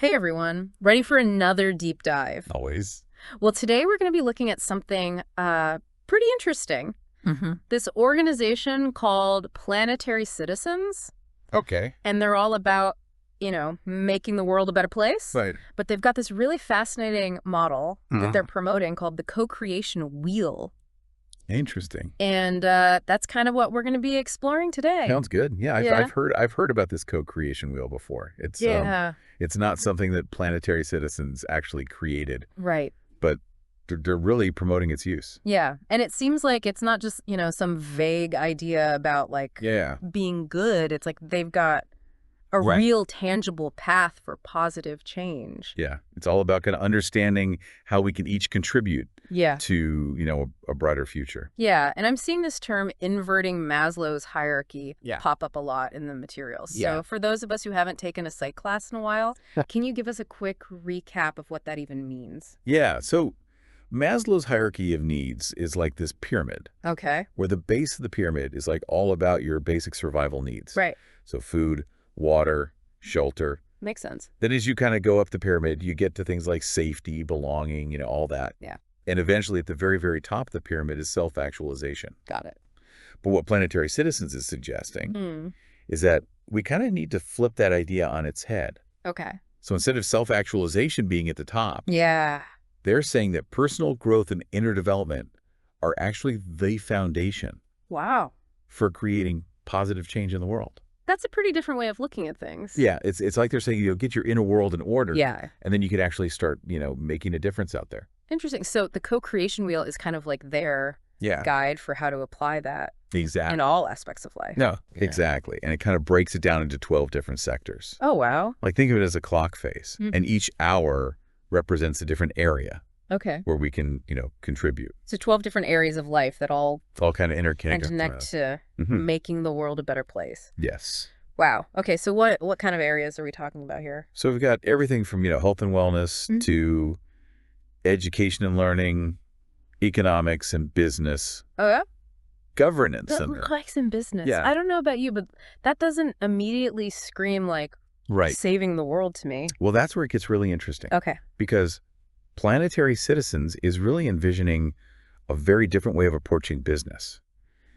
Hey everyone, ready for another deep dive? Always. Well, today we're going to be looking at something pretty interesting. Mm-hmm. This organization called Planetary Citizens, Okay. and they're all about, making the world a better place. Right. But they've got this really fascinating model that they're promoting called the co-creation wheel. Interesting. And that's kind of what we're going to be exploring today. Sounds good. Yeah, Yeah. I've heard about this co-creation wheel before. It's not something that Planetary Citizens actually created, Right. but they're really promoting its use. Yeah. And it seems like it's not just, some vague idea about Yeah. being good. It's like they've got a Right. real tangible path for positive change. Yeah. It's all about kind of understanding how we can each contribute Yeah. to, a brighter future. Yeah. And I'm seeing this term inverting Maslow's hierarchy Yeah. pop up a lot in the materials. Yeah. So for those of us who haven't taken a psych class in a while, can you give us a quick recap of what that even means? Yeah. So Maslow's hierarchy of needs is like this pyramid, Okay. where the base of the pyramid is like all about your basic survival needs. Right. So food, water, shelter. Makes sense. Then as you kind of go up the pyramid, you get to things like safety, belonging, all that. Yeah. And eventually at the very, very top of the pyramid is self-actualization. Got it. But what Planetary Citizens is suggesting Mm. is that we kind of need to flip that idea on its head. Okay. So instead of self-actualization being at the top, Yeah. they're saying that personal growth and inner development are actually the foundation Wow. for creating positive change in the world. That's a pretty different way of looking at things. Yeah, it's like they're saying, get your inner world in order. Yeah. And then you could actually start, making a difference out there. Interesting. So the co-creation wheel is kind of like their Yeah, guide for how to apply that exactly. in all aspects of life. No, Yeah. exactly. And it kind of breaks it down into 12 different sectors. Oh, wow. Like think of it as a clock face. Mm. And each hour represents a different area Okay. where we can, contribute. So 12 different areas of life that all It's all kind of interconnected. connect to Mhm. making the world a better place. Yes. Wow. Okay, so what kind of areas are we talking about here? So we've got everything from, health and wellness Mhm. to education and learning, economics and business, Oh, yeah? governance. That in there. looks like some business. Yeah. I don't know about you, but that doesn't immediately scream like Right. saving the world to me. Well, that's where it gets really interesting. Okay. Because Planetary Citizens is really envisioning a very different way of approaching business.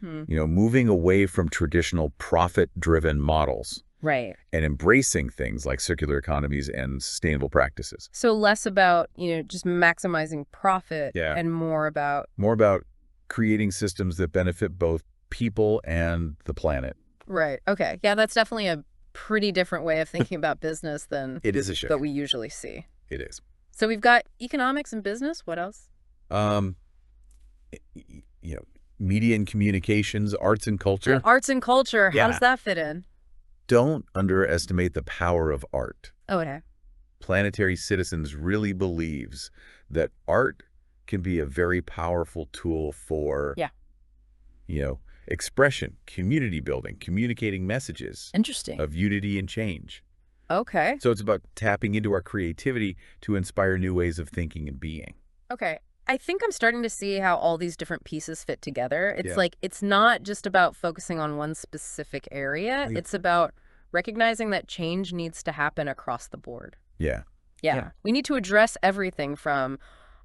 Hmm. Moving away from traditional profit-driven models Right. and embracing things like circular economies and sustainable practices. So less about, just maximizing profit Yeah. and more about More about creating systems that benefit both people and the planet. right. Okay. Yeah, that's definitely a pretty different way of thinking about business than It is a shift. that we usually see. It is. So we've got economics and business. What else? Um, media and communications, arts and culture. Arts and culture. How Yeah. does that fit in? Don't underestimate the power of art. Oh, okay. Planetary Citizens really believes that art can be a very powerful tool for, Yeah. expression, community building, communicating messages Interesting. of unity and change. Okay. So it's about tapping into our creativity to inspire new ways of thinking and being. Okay. I think I'm starting to see how all these different pieces fit together. It's Yeah. like it's not just about focusing on one specific area. Yeah. It's about recognizing that change needs to happen across the board. Yeah. Yeah. We need to address everything from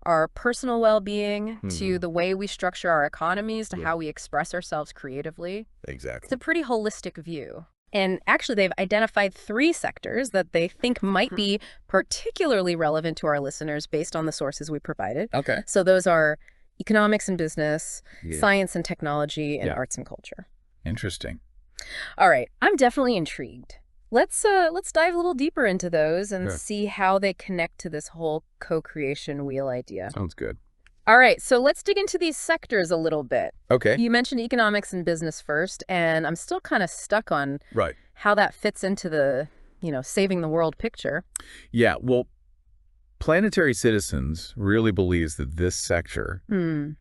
our personal well-being to the way we structure our economies to Yeah. how we express ourselves creatively. It's Exactly. a pretty holistic view. And actually, they've identified 3 sectors that they think might be particularly relevant to our listeners based on the sources we provided. Okay. So those are economics and business, Yeah. science and technology, and Yeah. arts and culture. Interesting. All right, I'm definitely intrigued. Let's dive a little deeper into those and Sure. see how they connect to this whole co-creation wheel idea. Sounds good. All right, so let's dig into these sectors a little bit. Okay. You mentioned economics and business first, and I'm still kind of stuck on Right. how that fits into the, saving the world picture. Yeah. Well, Planetary Citizens really believes that this sector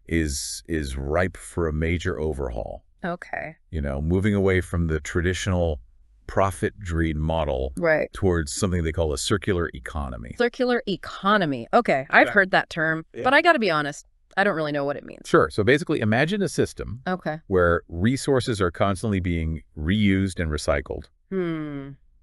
is ripe for a major overhaul. Okay. Moving away from the traditional profit-driven model Right. towards something they call a circular economy. Circular economy. Okay, I've Yeah. heard that term, Yeah. but I got to be honest, I don't really know what it means. Sure. So basically, imagine a system Okay. where resources are constantly being reused and recycled.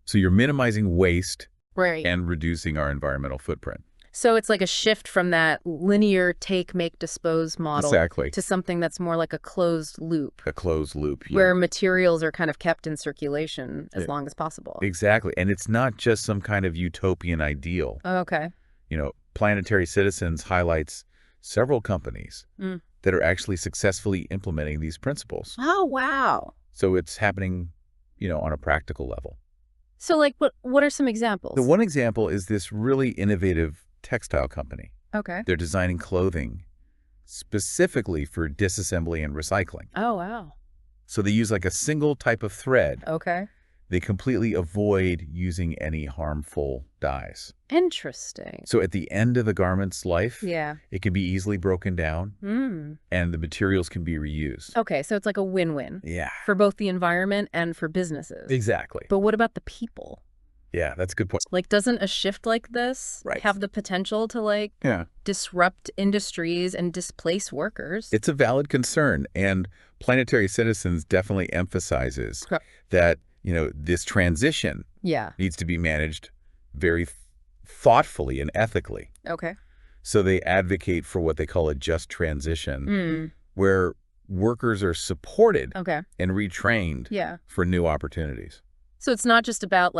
So you're minimizing waste Right. and reducing our environmental footprint. So it's like a shift from that linear take, make, dispose model Exactly. to something that's more like a closed loop. A closed loop. Yeah. Where materials are kind of kept in circulation as long as possible. Exactly. And it's not just some kind of utopian ideal. Oh, okay. Planetary Citizens highlights several companies that are actually successfully implementing these principles. Oh, wow. So it's happening, on a practical level. So, like, what are some examples? The one example is this really innovative textile company. Okay. They're designing clothing specifically for disassembly and recycling. Oh, wow. So they use like a single type of thread. Okay. They completely avoid using any harmful dyes. Interesting. So at the end of the garment's life, Yeah. it can be easily broken down and the materials can be reused. Okay, so it's like a win-win. Yeah. For both the environment and for businesses. Exactly. But what about the people? Yeah, that's a good point. Like, doesn't a shift like this have the potential to, disrupt industries and displace workers? It's a valid concern, and Planetary Citizens definitely emphasizes that, this transition needs to be managed very thoughtfully and ethically. Okay. So they advocate for what they call a just transition, where workers are supported and retrained for new opportunities. So it's not just about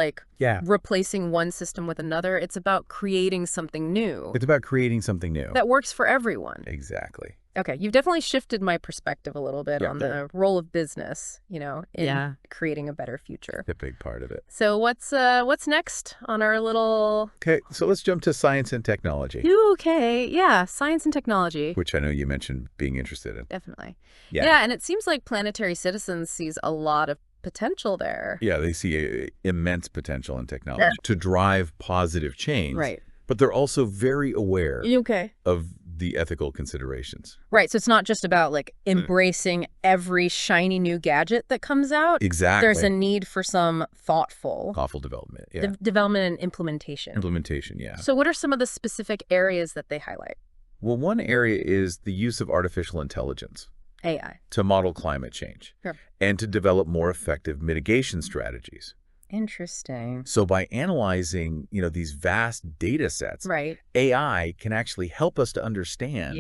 replacing one system with another. It's about creating something new. It's about creating something new. That works for everyone. Exactly. Okay, you've definitely shifted my perspective a little bit on the role of business, in creating a better future. A big part of it. So what's next on our little... Okay, so let's jump to science and technology. Okay, yeah, science and technology. Which I know you mentioned being interested in. Definitely. Yeah, yeah, and it seems like Planetary Citizens sees a lot of potential there. Yeah, they see immense potential in technology to drive positive change. Right. But they're also very aware Okay. of the ethical considerations. Right, so it's not just about embracing every shiny new gadget that comes out. Exactly. There's a need for some thoughtful development. Yeah. Development and implementation. Implementation, yeah. So what are some of the specific areas that they highlight? Well, one area is the use of artificial intelligence. AI. To model climate change. Sure. And to develop more effective mitigation strategies. Interesting. So by analyzing, these vast data sets, AI can actually help us to understand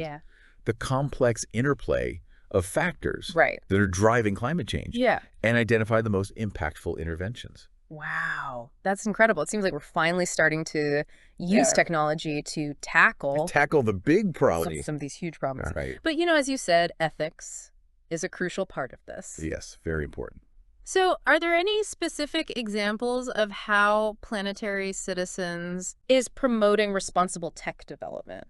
the complex interplay of factors that are driving climate change and identify the most impactful interventions. Wow, that's incredible. It seems like we're finally starting to use technology to tackle the big problem. Some of these huge problems. Right. But, as you said, ethics is a crucial part of this. Yes, very important. So are there any specific examples of how Planetary Citizens is promoting responsible tech development?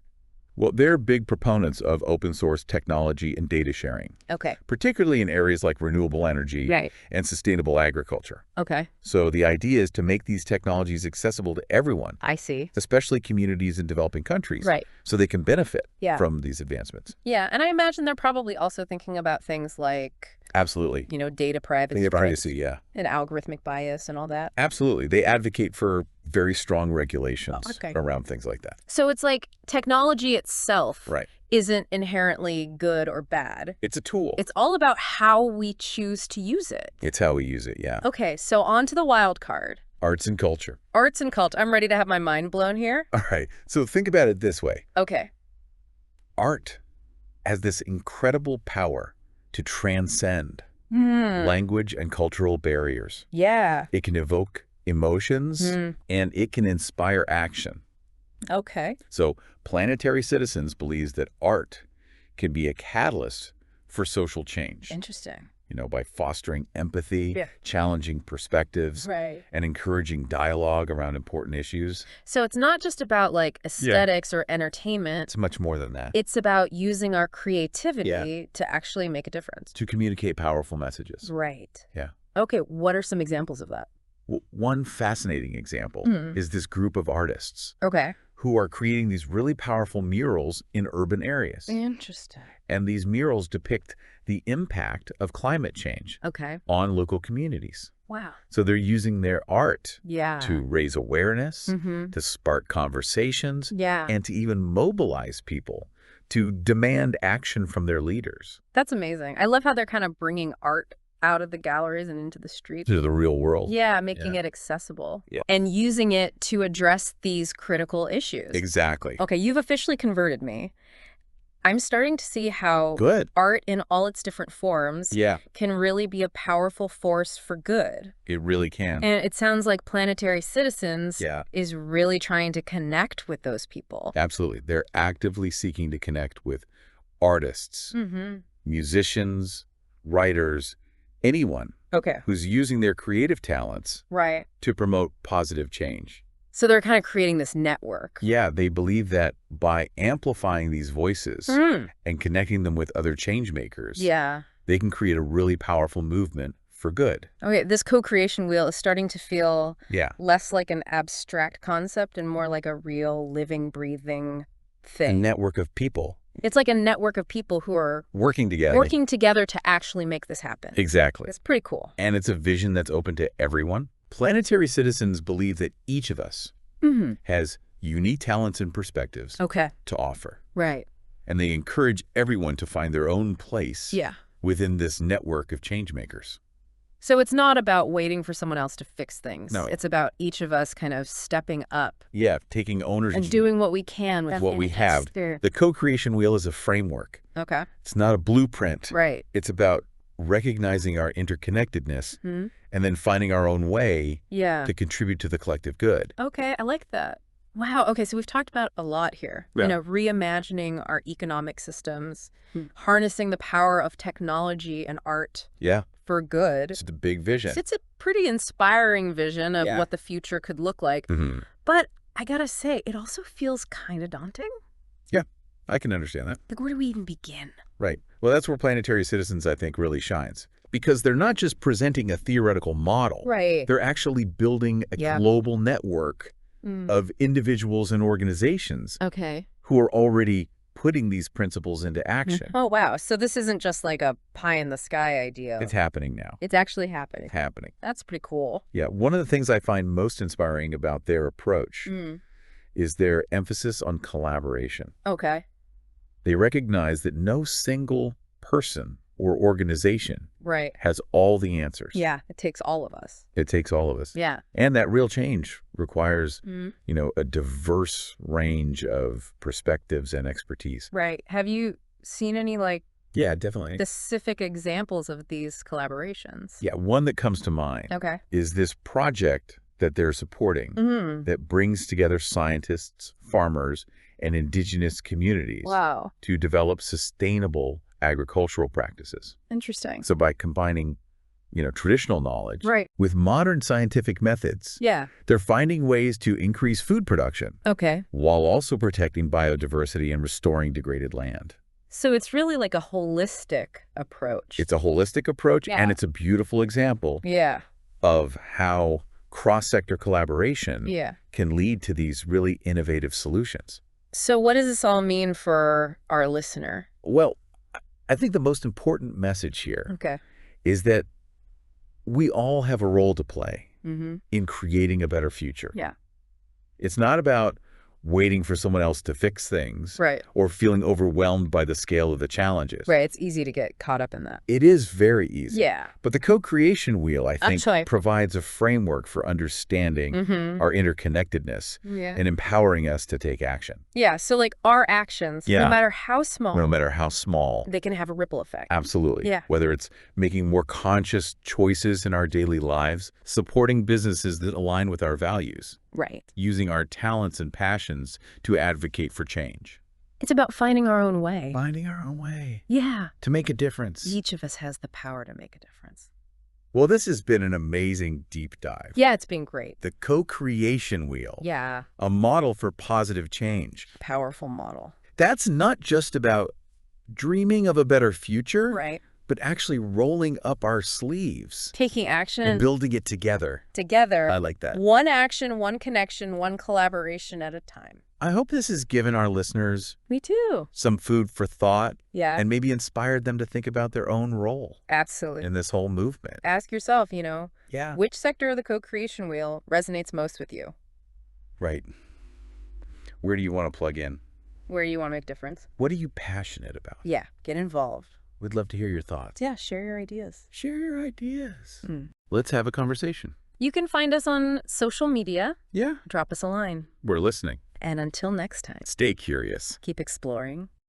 Well, they're big proponents of open source technology and data sharing. Okay. Particularly in areas like renewable energy and sustainable agriculture. Okay. So the idea is to make these technologies accessible to everyone. I see. Especially communities in developing countries. Right. So they can benefit from these advancements. Yeah, and I imagine they're probably also thinking about things like... Absolutely. Data privacy. Data privacy, yeah. And algorithmic bias and all that. Absolutely. They advocate for very strong regulations around things like that. So it's like technology itself right. isn't inherently good or bad. It's a tool. It's all about how we choose to use it. It's how we use it, yeah. Okay, so on to the wild card. Arts and culture. Arts and culture. I'm ready to have my mind blown here. All right. So think about it this way. Okay. Art has this incredible power to transcend language and cultural barriers. Yeah. It can evoke emotions and it can inspire action. Okay. So Planetary Citizens believes that art can be a catalyst for social change. Interesting. By fostering empathy, challenging perspectives, and encouraging dialogue around important issues. So it's not just about aesthetics or entertainment. It's much more than that. It's about using our creativity to actually make a difference. To communicate powerful messages. Right. Yeah. Okay, what are some examples of that? Well, one fascinating example is this group of artists. Okay. Who are creating these really powerful murals in urban areas. Interesting. And these murals depict the impact of climate change on local communities. Wow. So they're using their art to raise awareness, to spark conversations, and to even mobilize people to demand action from their leaders. That's amazing. I love how they're kind of bringing art out of the galleries and into the streets. To the real world. Yeah, making it accessible. Yeah. And using it to address these critical issues. Exactly. Okay, you've officially converted me. I'm starting to see how art in all its different forms can really be a powerful force for good. It really can. And it sounds like Planetary Citizens is really trying to connect with those people. Absolutely. They're actively seeking to connect with artists, musicians, writers, anyone who's using their creative talents to promote positive change. So they're kind of creating this network. Yeah, they believe that by amplifying these voices and connecting them with other change makers, they can create a really powerful movement for good. Okay, this co-creation wheel is starting to feel less like an abstract concept and more like a real living, breathing thing. A network of people. It's like a network of people who are working together to actually make this happen. Exactly. It's pretty cool. And it's a vision that's open to everyone. Planetary Citizens believe that each of us has unique talents and perspectives to offer. Right. And they encourage everyone to find their own place within this network of change makers. So it's not about waiting for someone else to fix things. No. It's about each of us kind of stepping up. Yeah, taking ownership. And doing what we can with what we have. The co-creation wheel is a framework. Okay. It's not a blueprint. Right. It's about recognizing our interconnectedness and then finding our own way to contribute to the collective good. Okay, I like that. Wow. Okay, so we've talked about a lot here. Yeah. You know, reimagining our economic systems, harnessing the power of technology and art for good. It's the big vision. It's a pretty inspiring vision of what the future could look like. But I gotta say, it also feels kind of daunting. Yeah, I can understand that. Like, where do we even begin? Right. Well, that's where Planetary Citizens, I think, really shines. Because they're not just presenting a theoretical model. Right. They're actually building a global network of individuals and organizations who are already putting these principles into action. Oh, wow. So this isn't just like a pie-in-the-sky idea. It's happening now. It's actually happening. It's happening. That's pretty cool. Yeah. One of the things I find most inspiring about their approach is their emphasis on collaboration. Okay. They recognize that no single person or organization has all the answers. Yeah, it takes all of us. It takes all of us. Yeah. And that real change requires, you know, a diverse range of perspectives and expertise. Right. Have you seen any, like, definitely, specific examples of these collaborations? Yeah, one that comes to mind is this project that they're supporting that brings together scientists, farmers, and indigenous communities to develop sustainable agricultural practices. Interesting. So by combining, you know, traditional knowledge with modern scientific methods, they're finding ways to increase food production while also protecting biodiversity and restoring degraded land. So it's really like a holistic approach. It's a holistic approach, and it's a beautiful example of how cross-sector collaboration can lead to these really innovative solutions. So what does this all mean for our listener? Well, I think the most important message here is that we all have a role to play in creating a better future. Yeah. It's not about waiting for someone else to fix things or feeling overwhelmed by the scale of the challenges. Right. It's easy to get caught up in that. It is very easy. Yeah. But the co-creation wheel, I think, provides a framework for understanding our interconnectedness and empowering us to take action. Yeah. So like our actions, no matter how small, they can have a ripple effect. Absolutely. Yeah. Whether it's making more conscious choices in our daily lives, supporting businesses that align with our values. Right. Using our talents and passions to advocate for change. It's about finding our own way. Finding our own way. Yeah. To make a difference. Each of us has the power to make a difference. Well, this has been an amazing deep dive. Yeah, it's been great. The co-creation wheel. Yeah. A model for positive change. Powerful model. That's not just about dreaming of a better future. Right. But actually rolling up our sleeves. Taking action. And building it together. Together. I like that. One action, one connection, one collaboration at a time. I hope this has given our listeners Me too. some food for thought. Yeah. And maybe inspired them to think about their own role. Absolutely. In this whole movement. Ask yourself, you know, yeah, which sector of the co-creation wheel resonates most with you? Right. Where do you want to plug in? Where you want to make a difference? What are you passionate about? Yeah, get involved. We'd love to hear your thoughts. Yeah, share your ideas. Share your ideas. Let's have a conversation. You can find us on social media. Yeah. Drop us a line. We're listening. And until next time, stay curious. Keep exploring.